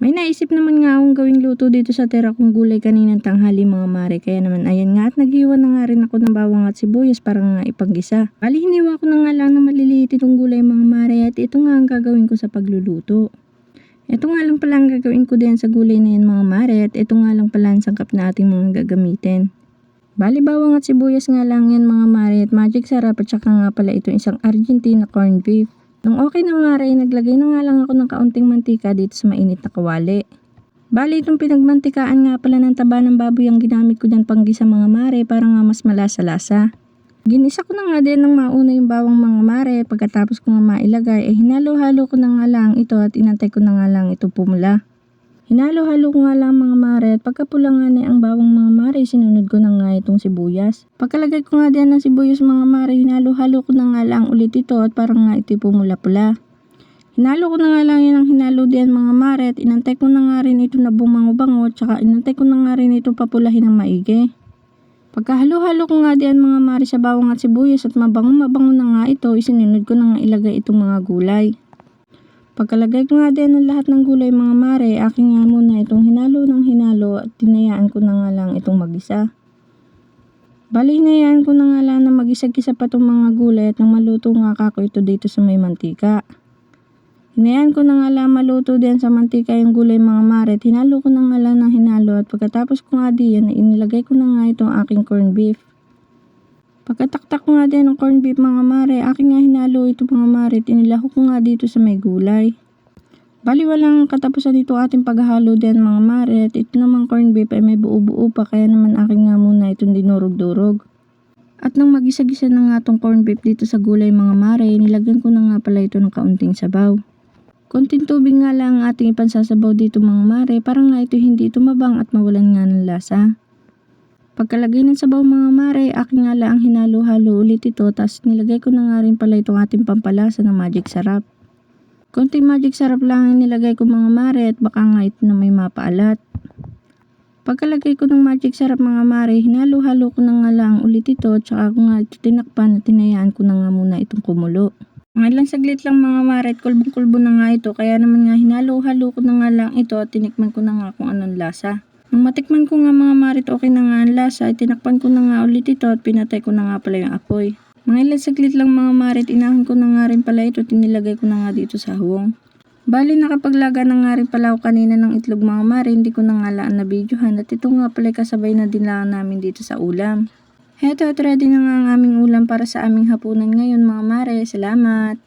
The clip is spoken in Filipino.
May naisip naman nga akong gawing luto dito sa tira kong gulay kaninang tanghali mga mare. Kaya naman ayan nga at naghiwa na nga rin ako ng bawang at sibuyas para nga ipanggisa. Bali hiniwa ko na nga lang na maliliit itong gulay mga mare at ito nga ang gagawin ko sa pagluluto. Ito nga lang pala ang gagawin ko din sa gulay na yan mga mare at ito nga lang pala ang sangkap na ating mga gagamitin. Bali bawang at sibuyas nga lang yan mga mare at magic sarap at saka nga pala ito isang Argentina corned beef. Nung okay na mare, naglagay na nga lang ako ng kaunting mantika dito sa mainit na kawali. Bali itong pinagmantikaan nga pala ng taba ng baboy ang ginamit ko dyan panggisa mga mare para nga mas malasa-lasa. Ginisa ko na nga din ng mauna yung bawang mga mare, pagkatapos ko nga mailagay hinalo-halo ko na nga lang ito at inantay ko na nga lang ito pumula. Hinalo-halo ko nga lang mga mare at pagkapula nga na ang bawang mga mare, sinunod ko na nga itong sibuyas. Pagkalagay ko nga din ng sibuyas mga mare, hinalo-halo ko na nga lang ulit ito at parang nga ito pumula-pula. Hinalo ko na nga lang yan ang hinalo din mga mare at inantay ko na nga rin ito na bumango-bango at saka inantay ko na nga rin ito papulahin ng maigi. Pagkahalo-halo ko nga din mga mare sa bawang at sibuyas at mabango-mabango na nga ito, isinunod ko na nga ilagay itong mga gulay. Pagkalagay ko nga din ng lahat ng gulay mga mare, aking nga muna itong hinalo ng hinalo at tinayaan ko na nga lang itong magisa. Bali hinayaan ko na nga lang na magisa-gisa pa itong mga gulay at nang maluto nga kako ito dito sa may mantika. Hinayaan ko na nga lang maluto din sa mantika yung gulay mga mare at hinalo ko na nga lang ng hinalo at pagkatapos ko nga diyan inilagay ko na nga itong aking corned beef. Pagkataktak ko nga din ng corned beef mga mare, aking nga hinalo ito mga mare at inilahok ko nga dito sa may gulay. Bali walang katapusan dito ating paghahalo din mga mare at ito namang corned beef ay may buo-buo pa kaya naman aking nga muna itong dinurog-durog. At nang magisa-gisa na nga itong corned beef dito sa gulay mga mare, nilagyan ko na nga pala ito ng kaunting sabaw. Konting tubig nga lang ang ating ipansasabaw dito mga mare para nga ito hindi tumabang at mawalan nga ng lasa. Pagkalagay ng sabaw mga mare, aking nga lang hinalo-halo ulit ito tapos nilagay ko na nga rin pala itong ating pampalasa na magic sarap. Konting magic sarap lang ang nilagay ko mga mare at baka nga ito na may mapaalat. Pagkalagay ko ng magic sarap mga mare, hinalo-halo ko na nga lang ulit ito at saka ko nga ito tinakpan at tinayaan ko na nga muna itong kumulo. Mga ilang saglit lang mga mare at kulbong-kulbo na nga ito kaya naman nga hinalo-halo ko na nga lang ito at tinikman ko na nga kung anong lasa. Nung matikman ko nga mga mare at okay na nga ang lasa, tinakpan ko na nga ulit ito at pinatay ko na nga pala yung apoy. Mga ilang saglit lang mga mare at inahon ko na nga rin pala ito at inilagay ko na nga dito sa huwang. Bali nakapaglaga na nga rin pala ako kanina ng itlog mga mare, hindi ko na nga laan na videohan at ito nga pala kasabay na din lang namin dito sa ulam. Heto at ready na nga ang aming ulam para sa aming hapunan ngayon mga mare. Salamat!